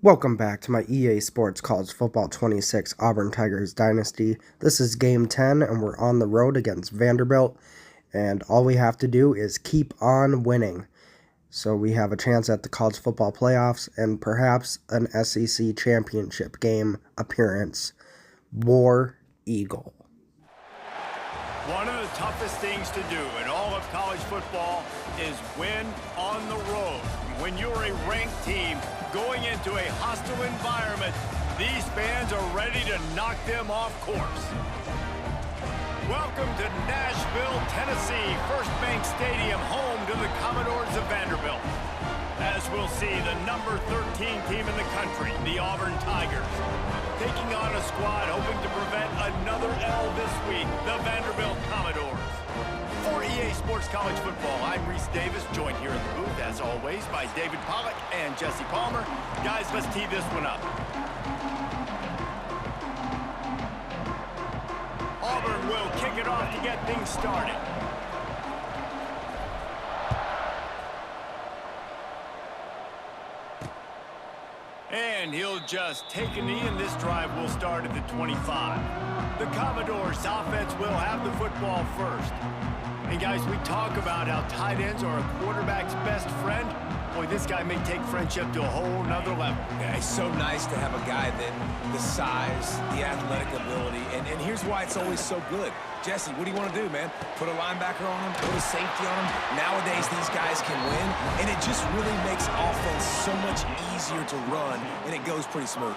Welcome back to my EA Sports College Football 26 Auburn Tigers Dynasty. This is Game 10, and we're on the road against Vanderbilt, and all we have to do is keep on winning. So we have a chance at the college football playoffs and perhaps an SEC championship game appearance. War Eagle. One of the toughest things to do in all of college football is win on the road. When you're a ranked team going into a hostile environment, these fans are ready to knock them off course. Welcome to Nashville, Tennessee, First Bank Stadium, home to the Commodores of Vanderbilt. As we'll see, the number 13 team in the country, the Auburn Tigers, taking on a squad hoping to prevent another L this week, the Vanderbilt Commodores. For EA Sports College Football, I'm Reese Davis, joined here in the booth, as always, by David Pollack and Jesse Palmer. Guys, let's tee this one up. Auburn will kick it off to get things started. And he'll just take a knee, and this drive will start at the 25. The Commodores offense will have the football first. And guys, we talk about how tight ends are a quarterback's best friend. Boy, this guy may take friendship to a whole nother level. Yeah, it's so nice to have a guy that the size, the athletic ability, and here's why it's always so good. Jesse, what do you want to do, man? Put a linebacker on him, put a safety on him. Nowadays, these guys can win, and it just really makes offense so much easier to run, and it goes pretty smoothly.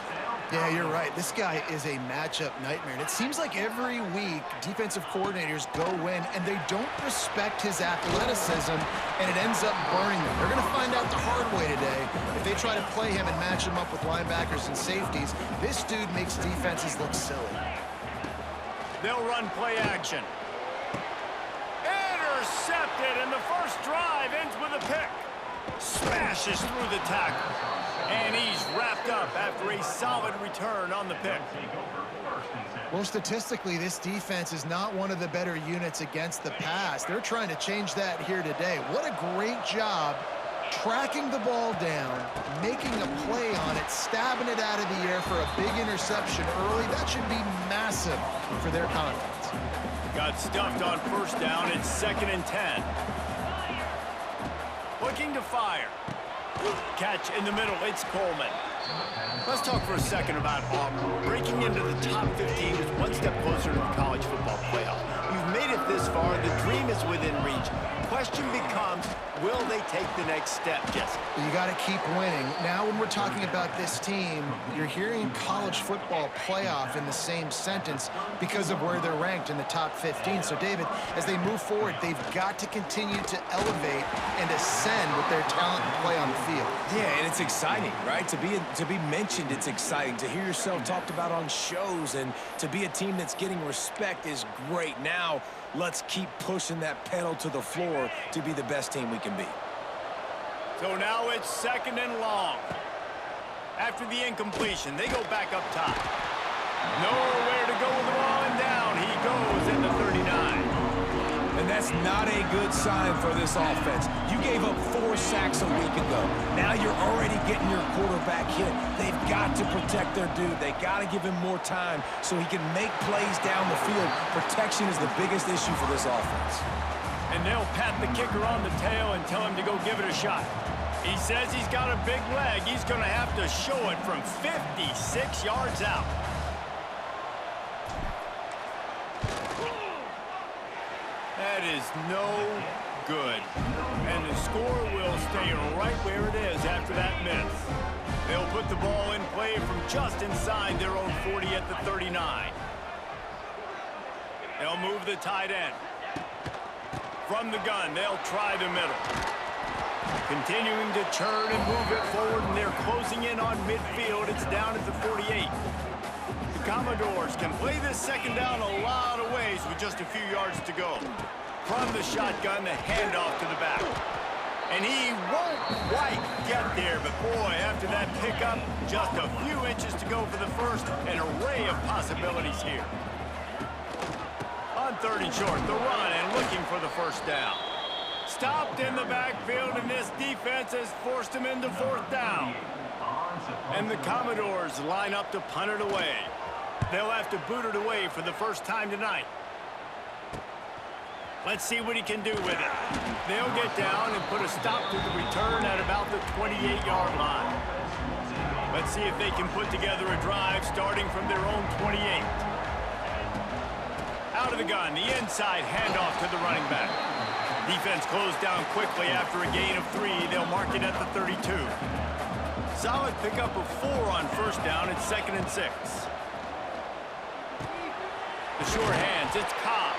Yeah, you're right. This guy is a matchup nightmare. And it seems like every week defensive coordinators go in and they don't respect his athleticism, and it ends up burning them. They're going to find out the hard way today. If they try to play him and match him up with linebackers and safeties, this dude makes defenses look silly. They'll run play action. Intercepted, and the first drive ends with a pick. Smashes through the tackle. And he's wrapped up after a solid return on the pick. Well, statistically, this defense is not one of the better units against the pass. They're trying to change that here today. What a great job tracking the ball down, making a play on it, stabbing it out of the air for a big interception early. That should be massive for their confidence. Got stuffed on first down. It's 2nd and 10. Looking to fire. Catch in the middle, it's Coleman. Let's talk for a second about Auburn. Breaking into the top 15 is one step closer to the college football playoff. You've made it this far, the dream is within reach. Question becomes, will they take the next step, Jesse? You got to keep winning. Now when we're talking about this team, you're hearing college football playoff in the same sentence because of where they're ranked in the top 15. So, David, as they move forward, they've got to continue to elevate and ascend with their talent and play on the field. Yeah, and it's exciting, right? To be mentioned, it's exciting. To hear yourself talked about on shows and to be a team that's getting respect is great. Now, let's keep pushing that pedal to the floor to be the best team we can be. So now it's 2nd and long. After the incompletion, they go back up top. Nowhere to go with the ball, and down he goes in the 39. And that's not a good sign for this offense. You gave up 4 sacks a week ago. Now you're already getting your quarterback hit. They've got to protect their dude. They got to give him more time so he can make plays down the field. Protection is the biggest issue for this offense. And they'll pat the kicker on the tail and tell him to go give it a shot. He says he's got a big leg. He's going to have to show it from 56 yards out. That is no good. And the score will stay right where it is after that miss. They'll put the ball in play from just inside their own 40 at the 39. They'll move the tight end. From the gun, they'll try the middle. Continuing to churn and move it forward, and they're closing in on midfield. It's down at the 48. The Commodores can play this second down a lot of ways with just a few yards to go. From the shotgun, the handoff to the back. And he won't quite get there, but boy, after that pickup, just a few inches to go for the first. An array of possibilities here. On 3rd and short, the run and looking for the first down. Stopped in the backfield, and this defense has forced him into 4th down. And the Commodores line up to punt it away. They'll have to boot it away for the first time tonight. Let's see what he can do with it. They'll get down and put a stop to the return at about the 28-yard line. Let's see if they can put together a drive starting from their own 28. Out of the gun, the inside handoff to the running back. Defense closed down quickly after a gain of 3. They'll mark it at the 32. Solid pickup of 4 on first down. It's 2nd and 6. The short hands, it's Cobb.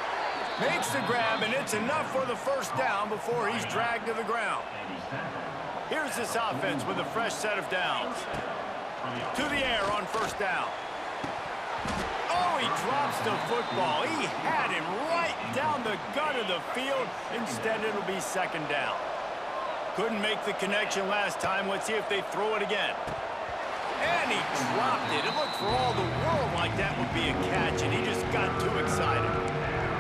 Makes the grab, and it's enough for the first down before he's dragged to the ground. Here's this offense with a fresh set of downs. To the air on first down. Oh, he drops the football. He had him right down the gut of the field. Instead, it'll be 2nd down. Couldn't make the connection last time. Let's see if they throw it again. And he dropped it. It looked for all the world like that would be a catch, and he just got too excited.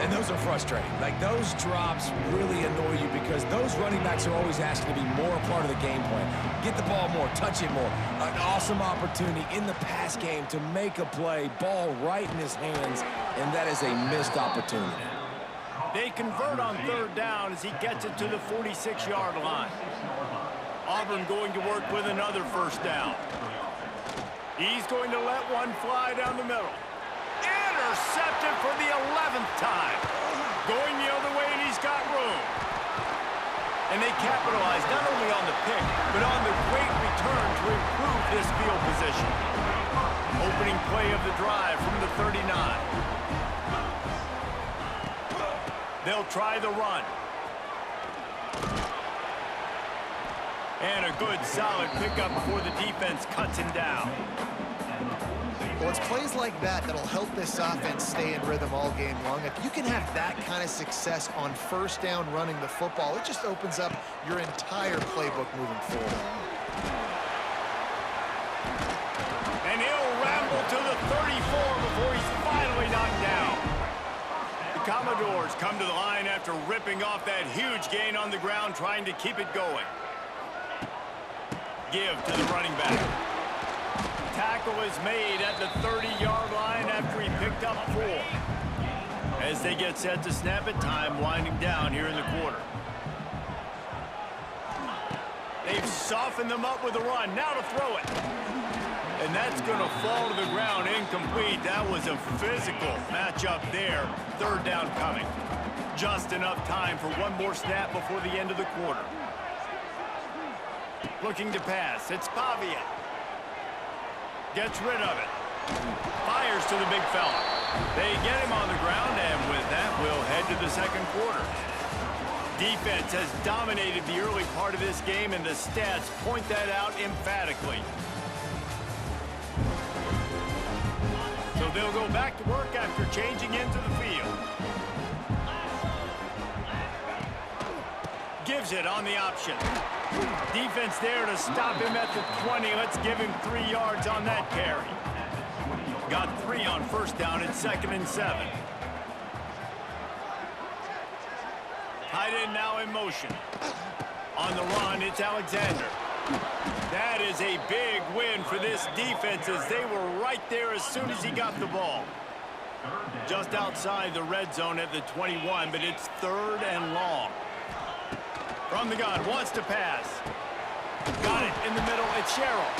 And those are frustrating. Like, those drops really annoy you because those running backs are always asking to be more a part of the game plan. Get the ball more, touch it more. An awesome opportunity in the pass game to make a play, ball right in his hands, and that is a missed opportunity. They convert on 3rd down as he gets it to the 46-yard line. Auburn going to work with another first down. He's going to let one fly down the middle. Intercepted for the 11th time. Going the other way, and he's got room. And they capitalize not only on the pick, but on the great return to improve this field position. Opening play of the drive from the 39. They'll try the run. And a good, solid pickup before the defense cuts him down. Well, it's plays like that that'll help this offense stay in rhythm all game long. If you can have that kind of success on first down running the football, it just opens up your entire playbook moving forward. And he'll ramble to the 34 before he's finally knocked down. The Commodores come to the line after ripping off that huge gain on the ground, trying to keep it going. Give to the running back. Tackle is made at the 30-yard line after he picked up 4. As they get set to snap it, time winding down here in the quarter. They've softened them up with a run. Now to throw it. And that's going to fall to the ground incomplete. That was a physical matchup there. 3rd down coming. Just enough time for one more snap before the end of the quarter. Looking to pass. It's Pavia. Gets rid of it. Fires to the big fella. They get him on the ground, and with that, we'll head to the 2nd quarter. Defense has dominated the early part of this game, and the stats point that out emphatically. So they'll go back to work after changing into the field. Gives it on the option. Defense there to stop him at the 20. Let's give him 3 yards on that carry. Got 3 on first down. It's 2nd and 7. Tight end now in motion. On the run, it's Alexander. That is a big win for this defense as they were right there as soon as he got the ball. Just outside the red zone at the 21, but it's 3rd and long. From the gun, wants to pass. Got it in the middle, it's Sherrill.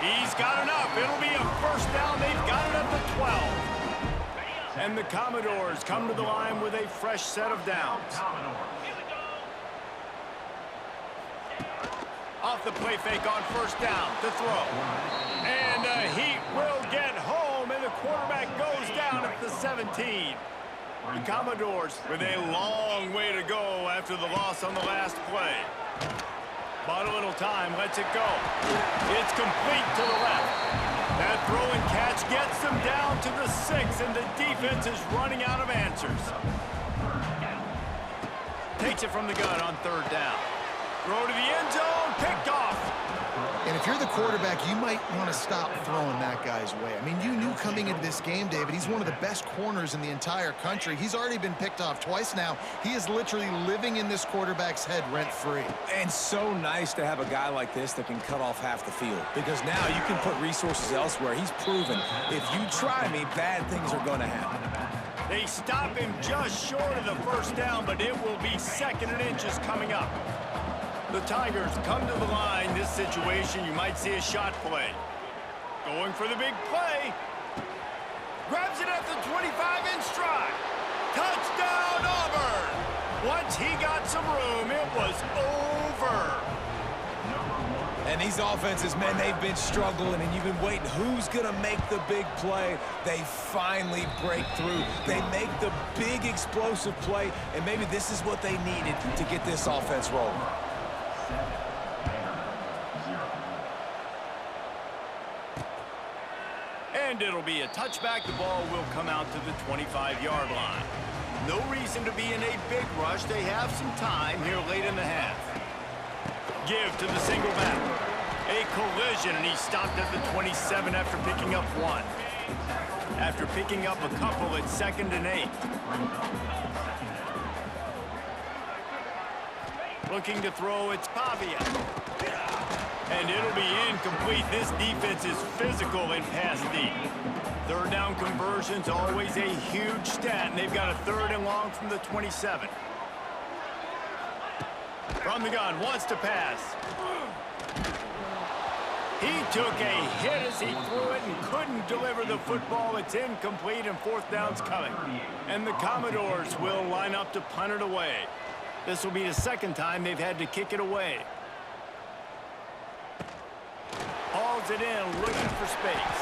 He's got enough. It'll be a first down. They've got it at the 12. And the Commodores come to the line with a fresh set of downs. Off the play fake on first down to throw. And he will get home, and the quarterback goes down at the 17. The Commodores with a long way to go after the loss on the last play. But a little time, lets it go. It's complete to the left. That throw and catch gets them down to the 6, and the defense is running out of answers. Takes it from the gun on 3rd down. Throw to the end zone, picked off. And if if you're the quarterback, you might want to stop throwing that guy's way. I mean, you knew coming into this game, David, he's one of the best corners in the entire country. He's already been picked off twice now. He is literally living in this quarterback's head rent-free. And so nice to have a guy like this that can cut off half the field, because now you can put resources elsewhere. He's proven if you try me, bad things are going to happen. They stop him just short of the first down, but it will be 2nd and inches coming up. The Tigers come to the line. This situation, you might see a shot play. Going for the big play. Grabs it at the 25-inch stride. Touchdown, Auburn! Once he got some room, it was over. And these offenses, man, they've been struggling, and you've been waiting. Who's going to make the big play? They finally break through. They make the big explosive play, and maybe this is what they needed to get this offense rolling. And it'll be a touchback. The ball will come out to the 25-yard line. No reason to be in a big rush. They have some time here late in the half. Give to the single back. A collision, and he stopped at the 27 after picking up 1. After picking up a couple, it's 2nd and 8. Looking to throw, it's Pavia. And it'll be incomplete. This defense is physical in pass deep. 3rd down conversion's always a huge stat, and they've got a 3rd and long from the 27. From the gun, wants to pass. He took a hit as he threw it and couldn't deliver the football. It's incomplete, and 4th down's coming. And the Commodores will line up to punt it away. This will be the 2nd time they've had to kick it away. Hauls it in, looking for space.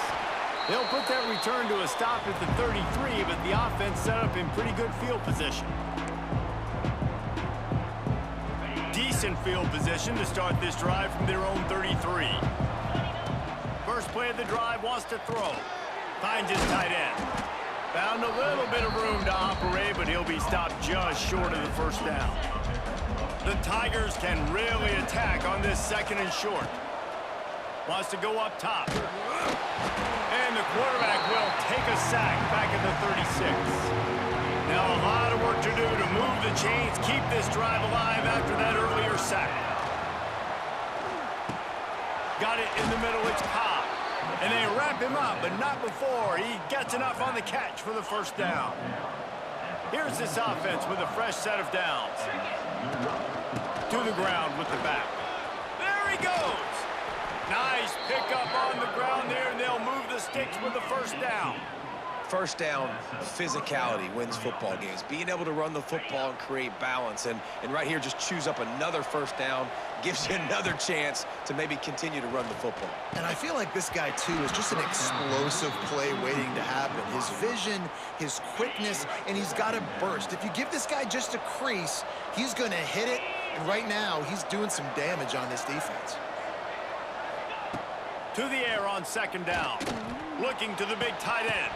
They'll put that return to a stop at the 33, but the offense set up in pretty good field position. Decent field position to start this drive from their own 33. First play of the drive, wants to throw. Finds his tight end. Found a little bit of room to operate, but he'll be stopped just short of the first down. The Tigers can really attack on this 2nd and short. Wants to go up top. And the quarterback will take a sack back at the 36. Now a lot of work to do to move the chains, keep this drive alive after that earlier sack. Got it in the middle, it's Cobb. And they wrap him up, but not before he gets enough on the catch for the first down. Here's this offense with a fresh set of downs. To the ground with the back. There he goes. Nice pickup on the ground there, and they'll move the sticks with the first down. First down, physicality wins football games. Being able to run the football and create balance. And right here, just choose up another first down, gives you another chance to maybe continue to run the football. And I feel like this guy, too, is just an explosive play waiting to happen. His vision, his quickness, and he's got a burst. If you give this guy just a crease, he's going to hit it. And right now, he's doing some damage on this defense. To the air on 2nd down. Looking to the big tight end.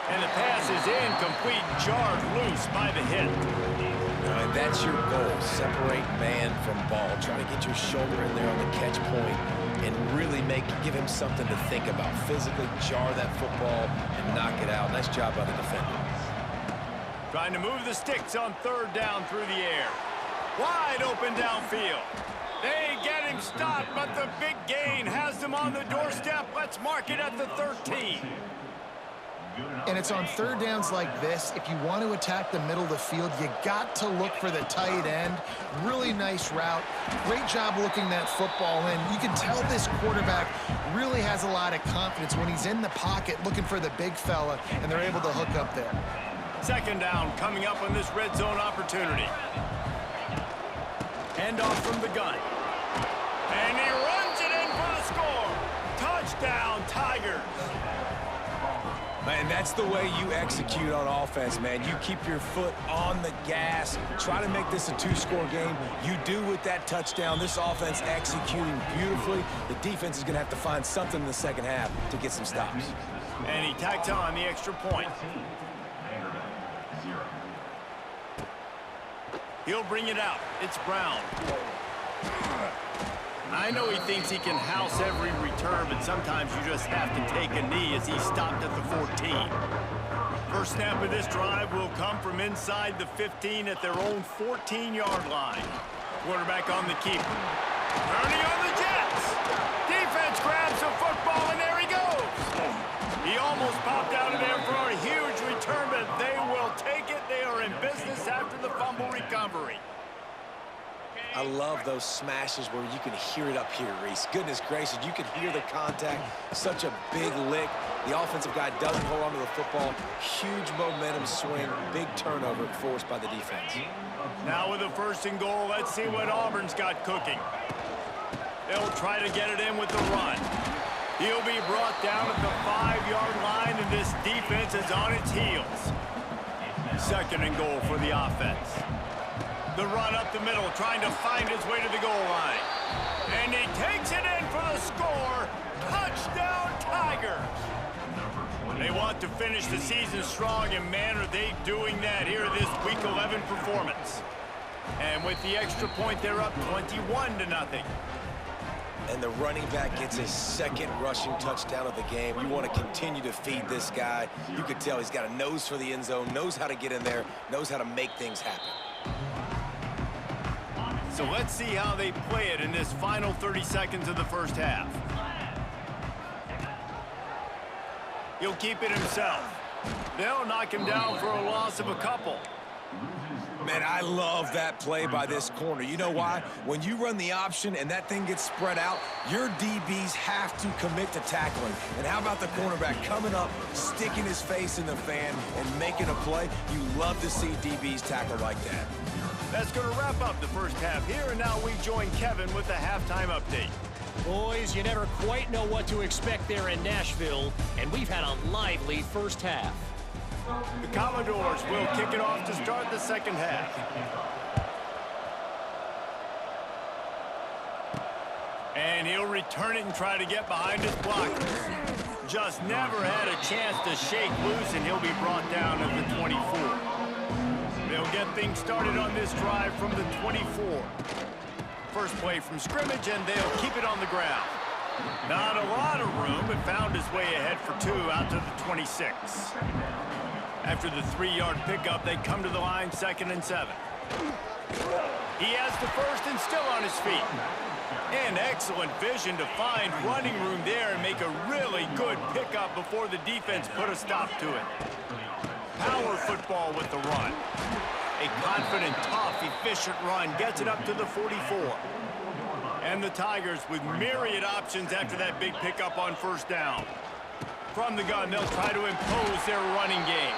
And the pass is incomplete, jarred loose by the hit. And that's your goal. Separate man from ball. Try to get your shoulder in there on the catch point and really give him something to think about. Physically jar that football and knock it out. Nice job by the defender. Trying to move the sticks on 3rd down through the air. Wide open downfield. They get him stopped, but the big gain has them on the doorstep. Let's mark it at the 13. And it's on 3rd downs like this. If you want to attack the middle of the field, you got to look for the tight end. Really nice route. Great job looking that football in. You can tell this quarterback really has a lot of confidence when he's in the pocket looking for the big fella, and they're able to hook up there. 2nd down coming up on this red zone opportunity. Handoff from the gun. And he runs it in for the score. Touchdown, Tigers. Man, that's the way you execute on offense, man. You keep your foot on the gas. Try to make this a 2-score game. You do with that touchdown. This offense executing beautifully. The defense is going to have to find something in the 2nd half to get some stops. And he tacks on the extra point. He'll bring it out. It's Brown. I know he thinks he can house every return, but sometimes you just have to take a knee as he stopped at the 14. First snap of this drive will come from inside the 15 at their own 14-yard line. Quarterback on the keeper. Turning on the Jets. Defense grabs the football, and there he goes. He almost popped out of there for a huge return, but they will take it. They are in business after the fumble recovery. I love those smashes where you can hear it up here, Reese. Goodness gracious, you can hear the contact. Such a big lick. The offensive guy doesn't hold on to the football. Huge momentum swing. Big turnover forced by the defense. Now with a 1st and goal, let's see what Auburn's got cooking. They'll try to get it in with the run. He'll be brought down at the 5-yard line, and this defense is on its heels. 2nd and goal for the offense. The run up the middle, trying to find his way to the goal line. And he takes it in for the score. Touchdown, Tigers. They want to finish the season strong, and man, are they doing that here this Week 11 performance. And with the extra point, they're up 21-0. And the running back gets his 2nd rushing touchdown of the game. You want to continue to feed this guy. You could tell he's got a nose for the end zone, knows how to get in there, knows how to make things happen. So let's see how they play it in this final 30 seconds of the first half. He'll keep it himself. They'll knock him down for a loss of a couple. Man, I love that play by this corner. You know why? When you run the option and that thing gets spread out, your DBs have to commit to tackling. And how about the cornerback coming up, sticking his face in the fan, and making a play? You love to see DBs tackle like that. That's going to wrap up the first half here, and now we join Kevin with the halftime update. Boys, you never quite know what to expect there in Nashville, and we've had a lively first half. The Commodores will kick it off to start the second half. And he'll return it and try to get behind his blockers. Just never had a chance to shake loose, and he'll be brought down at the 24. They'll get things started on this drive from the 24. First play from scrimmage, and they'll keep it on the ground. Not a lot of room, but found his way ahead for 2 out to the 26. After the 3-yard pickup, they come to the line 2nd and 7. He has the first and still on his feet. And excellent vision to find running room there and make a really good pickup before the defense put a stop to it. Power football with the run. A confident, tough, efficient run gets it up to the 44. And the Tigers with myriad options after that big pickup on 1st down. From the gun, they'll try to impose their running game.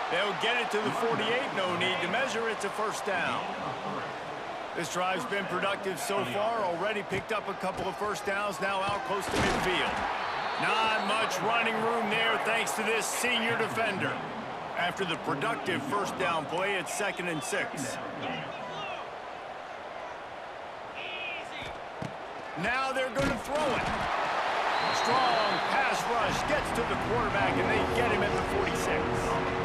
They'll get it to the 48, no need to measure it to 1st down. This drive's been productive so far, already picked up a couple of 1st downs, now out close to midfield. Not much running room there thanks to this senior defender. After the productive 1st down play, it's 2nd and 6. Now they're going to throw it. Strong pass rush gets to the quarterback, and they get him at the 46.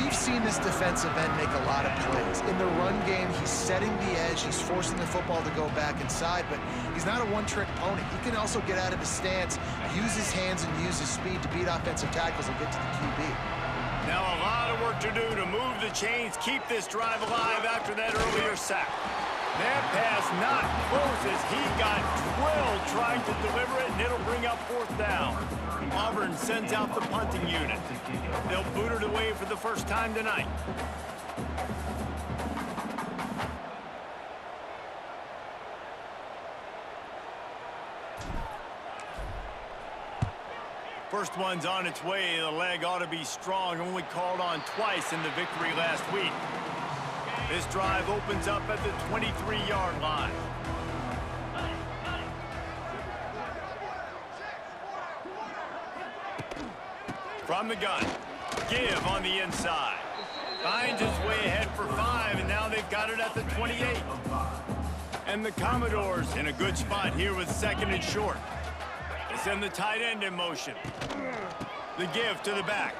We've seen this defensive end make a lot of plays. In the run game, he's setting the edge. He's forcing the football to go back inside, but he's not a one-trick pony. He can also get out of his stance, use his hands, and use his speed to beat offensive tackles and get to the QB. Now a lot of work to do to move the chains, keep this drive alive after that earlier sack. That pass not close as he got drilled trying to deliver it, and it'll bring up 4th down. Auburn sends out the punting unit. They'll boot it away for the first time tonight. First one's on its way. The leg ought to be strong. Only called on twice in the victory last week. This drive opens up at the 23-yard line. From the gun, give on the inside. Finds his way ahead for 5, and now they've got it at the 28. And the Commodores in a good spot here with 2nd and short. They send the tight end in motion. The give to the back.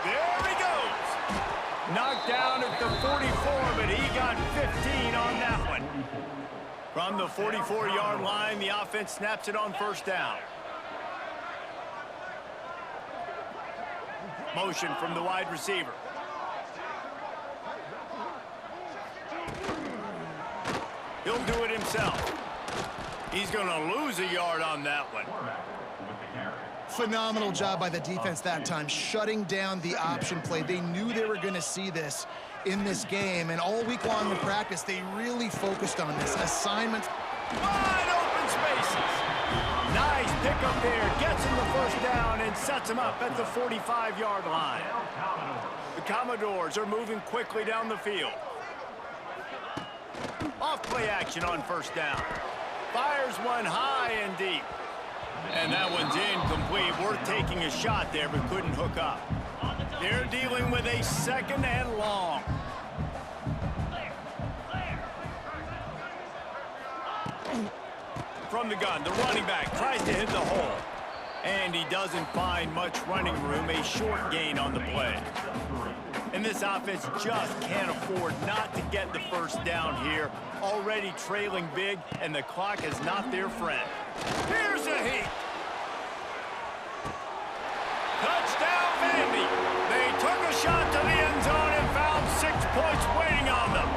There he goes. Knocked down at the 44, but he got 15 on that one. From the 44-yard line, the offense snaps it on first down. Motion from the wide receiver. He'll do it himself. He's going to lose a yard on that one. Phenomenal job by the defense that time, shutting down the option play. They knew they were going to see this in this game, and all week long in practice, they really focused on this assignment. Wide open spaces. Nice pickup there. Gets him the first down and sets him up at the 45-yard line. The Commodores are moving quickly down the field. Off play action on first down. Fires one high and deep. And that one's incomplete. Worth taking a shot there, but couldn't hook up. They're dealing with a second and long. From the gun, the running back tries to hit the hole. And he doesn't find much running room, a short gain on the play. And this offense just can't afford not to get the first down here. Already trailing big, and the clock is not their friend. Here's a heat. Touchdown, Vandy. They took a shot to the end zone and found 6 points waiting on them.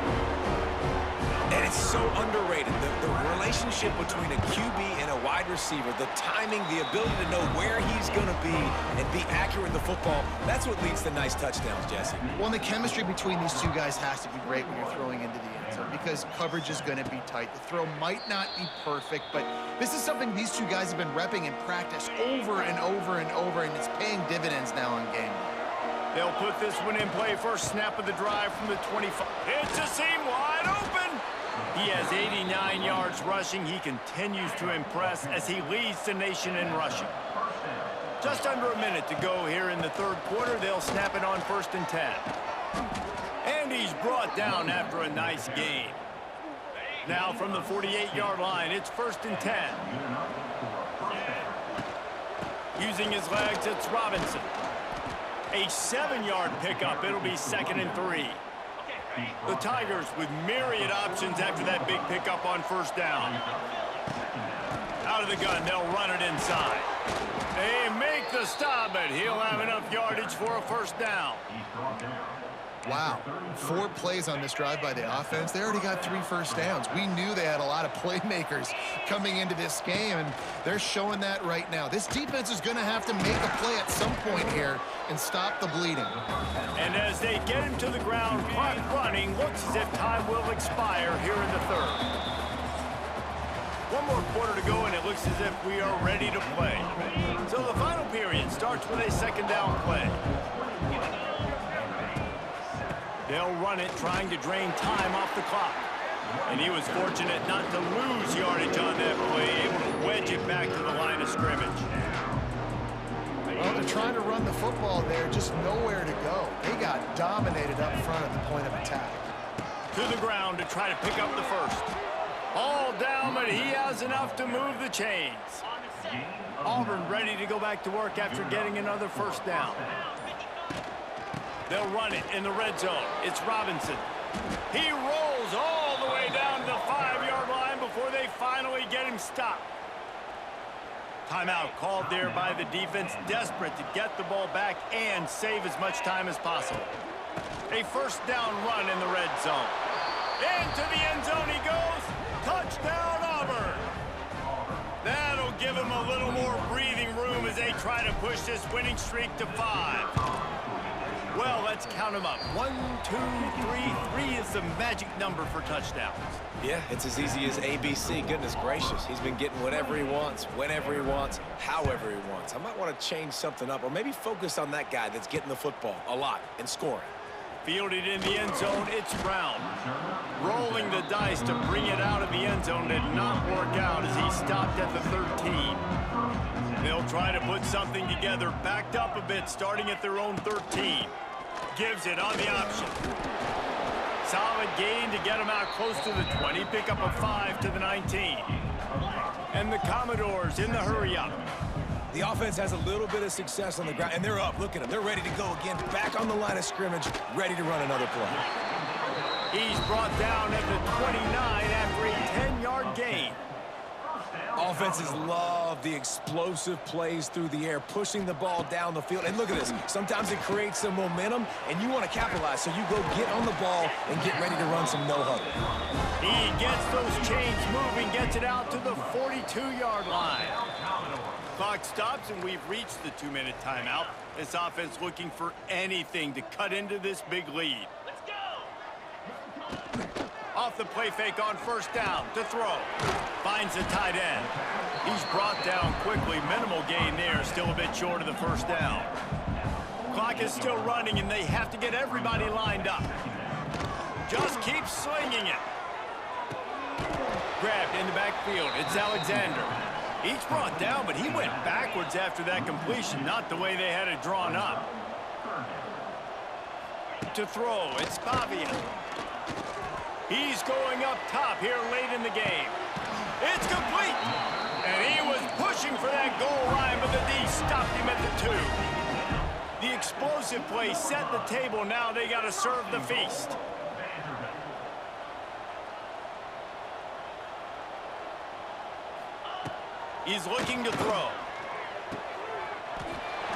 And it's so underrated. The relationship between a QB and a wide receiver, the timing, the ability to know where he's going to be and be accurate in the football, that's what leads to nice touchdowns, Jesse. Well, and the chemistry between these two guys has to be great when you're throwing into the end zone because coverage is going to be tight. The throw might not be perfect, but this is something these two guys have been repping in practice over and over and over, and it's paying dividends now on game day. They'll put this one in play. First snap of the drive from the 25. It's a seam wide open. He has 89 yards rushing. He continues to impress as he leads the nation in rushing. Just under a minute to go here in the third quarter. They'll snap it on 1st and 10. And he's brought down after a nice gain. Now from the 48-yard line, it's 1st and 10. Using his legs, it's Robinson. A 7-yard pickup. It'll be 2nd and 3. The Tigers with myriad options after that big pickup on first down. Out of the gun, they'll run it inside. They make the stop, but he'll have enough yardage for a first down. Wow, 4 plays on this drive by the offense. They already got 3 first downs. We knew they had a lot of playmakers coming into this game, and they're showing that right now. This defense is going to have to make a play at some point here and stop the bleeding. And as they get him to the ground, clock running, looks as if time will expire here in the third. 1 more quarter to go, and it looks as if we are ready to play. So the final period starts with a 2nd down play. They'll run it, trying to drain time off the clock. And he was fortunate not to lose yardage on that play, able to wedge it back to the line of scrimmage. Well, they're trying to run the football there, just nowhere to go. They got dominated up front at the point of attack. To the ground to try to pick up the first. All down, but he has enough to move the chains. Auburn ready to go back to work after getting another first down. They'll run it in the red zone. It's Robinson. He rolls all the way down to the 5-yard line before they finally get him stopped. Timeout called there by the defense, desperate to get the ball back and save as much time as possible. A first down run in the red zone. Into the end zone he goes. Touchdown, Auburn. That'll give him a little more breathing room as they try to push this winning streak to 5. Well, let's count them up. 1, 2, 3. 3 is the magic number for touchdowns. Yeah, it's as easy as ABC. Goodness gracious. He's been getting whatever he wants, whenever he wants, however he wants. I might want to change something up or maybe focus on that guy that's getting the football a lot and scoring. Fielded in the end zone, it's Brown. Rolling the dice to bring it out of the end zone did not work out as he stopped at the 13. They'll try to put something together, backed up a bit, starting at their own 13. Gives it on the option. Solid gain to get him out close to the 20. Pick up a 5 to the 19. And the Commodores in the hurry-up. The offense has a little bit of success on the ground, and they're up. Look at them. They're ready to go again. Back on the line of scrimmage, ready to run another play. He's brought down at the 29 after a 10-yard Offenses love the explosive plays through the air, pushing the ball down the field. And look at this. Sometimes it creates some momentum, and you want to capitalize. So you go get on the ball and get ready to run some no-huddle. He gets those chains moving, gets it out to the 42-yard line. Clock stops, and we've reached the 2-minute timeout. This offense looking for anything to cut into this big lead. Off the play fake on first down to throw. Finds the tight end. He's brought down quickly. Minimal gain there. Still a bit short of the first down. Clock is still running, and they have to get everybody lined up. Just keep slinging it. Grabbed in the backfield. It's Alexander. He's brought down, but he went backwards after that completion. Not the way they had it drawn up. To throw. It's Pavia. He's going up top here late in the game. It's complete. And he was pushing for that goal line, but the D stopped him at the 2. The explosive play set the table. Now they got to serve the feast. He's looking to throw.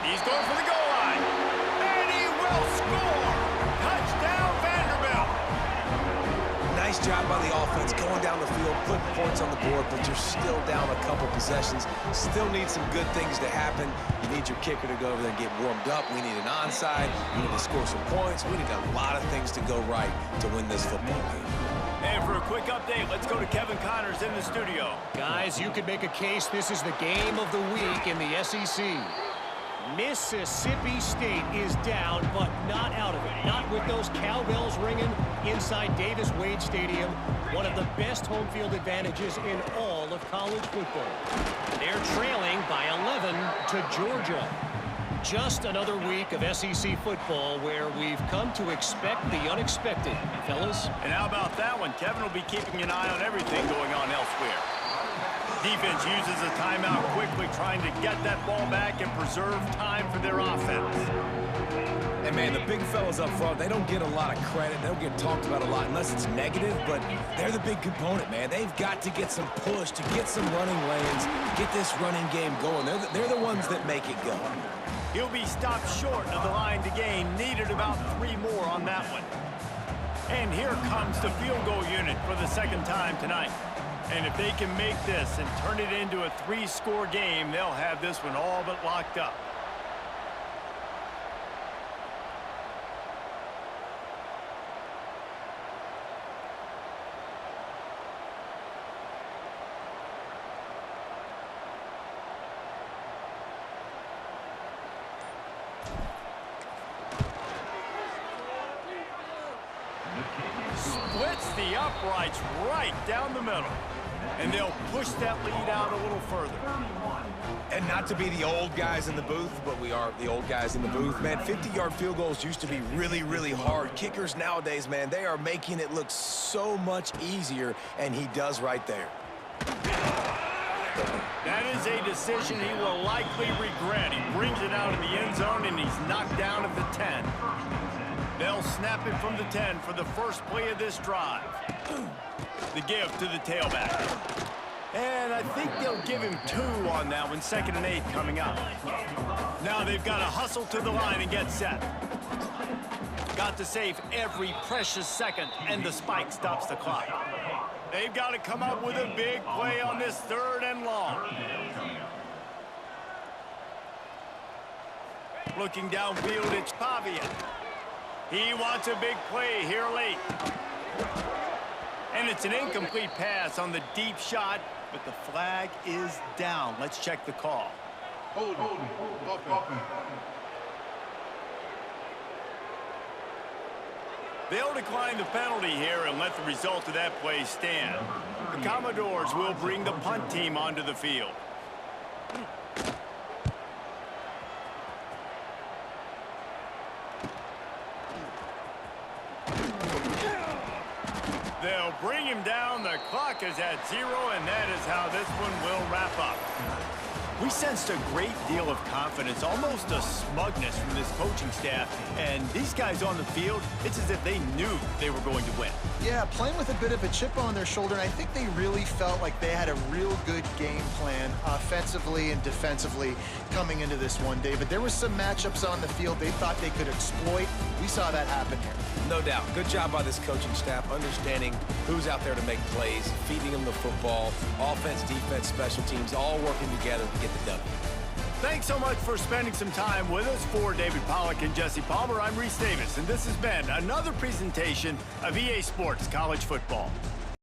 He's going for the goal line. And he will score. Touchdown, Vanderbilt. Nice job by the offense going down the field, putting points on the board, but you're still down a couple possessions. Still need some good things to happen. You need your kicker to go over there and get warmed up. We need an onside. We need to score some points. We need a lot of things to go right to win this football game. And for a quick update, let's go to Kevin Connors in the studio. Guys, you could make a case this is the game of the week in the SEC. Mississippi State is down, but not out of it. Not with those cowbells ringing inside Davis-Wade Stadium, one of the best home field advantages in all of college football. They're trailing by 11 to Georgia. Just another week of SEC football where we've come to expect the unexpected, fellas. And how about that one? Kevin will be keeping an eye on everything going on elsewhere. Defense uses a timeout quickly, trying to get that ball back and preserve time for their offense. And, man, the big fellas up front, they don't get a lot of credit. They don't get talked about a lot unless it's negative, but they're the big component, man. They've got to get some push, to get some running lanes, get this running game going. They're the ones that make it go. He'll be stopped short of the line to gain. Needed about 3 more on that one. And here comes the field goal unit for the second time tonight. And if they can make this and turn it into a 3-score game, they'll have this one all but locked up. Splits the uprights right down the middle. And they'll push that lead out a little further. And not to be the old guys in the booth, but we are the old guys in the booth, man. 50-yard field goals used to be really, really hard. Kickers nowadays, man, they are making it look so much easier, and he does right there. That is a decision he will likely regret. He brings it out of the end zone, and he's knocked down at the 10. They'll snap it from the 10 for the first play of this drive. The give to the tailback. And I think they'll give him 2 on that one. 2nd and 8 coming up. Now they've got to hustle to the line and get set. Got to save every precious second, and the spike stops the clock. They've got to come up with a big play on this 3rd and long. Looking downfield, it's Pavia. He wants a big play here late. And it's an incomplete pass on the deep shot, but the flag is down. Let's check the call. They'll decline the penalty here and let the result of that play stand. The Commodores will bring the punt team onto the field. They'll bring him down. The clock is at 0, and that is how this one will wrap up. We sensed a great deal of confidence, almost a smugness from this coaching staff. And these guys on the field, it's as if they knew they were going to win. Yeah, playing with a bit of a chip on their shoulder, and I think they really felt like they had a real good game plan offensively and defensively coming into this one, David. There were some matchups on the field they thought they could exploit. We saw that happen here. No doubt. Good job by this coaching staff, understanding who's out there to make plays, feeding them the football, offense, defense, special teams, all working together to get the W. Thanks so much for spending some time with us. For David Pollack and Jesse Palmer, I'm Reese Davis, and this has been another presentation of EA Sports College Football.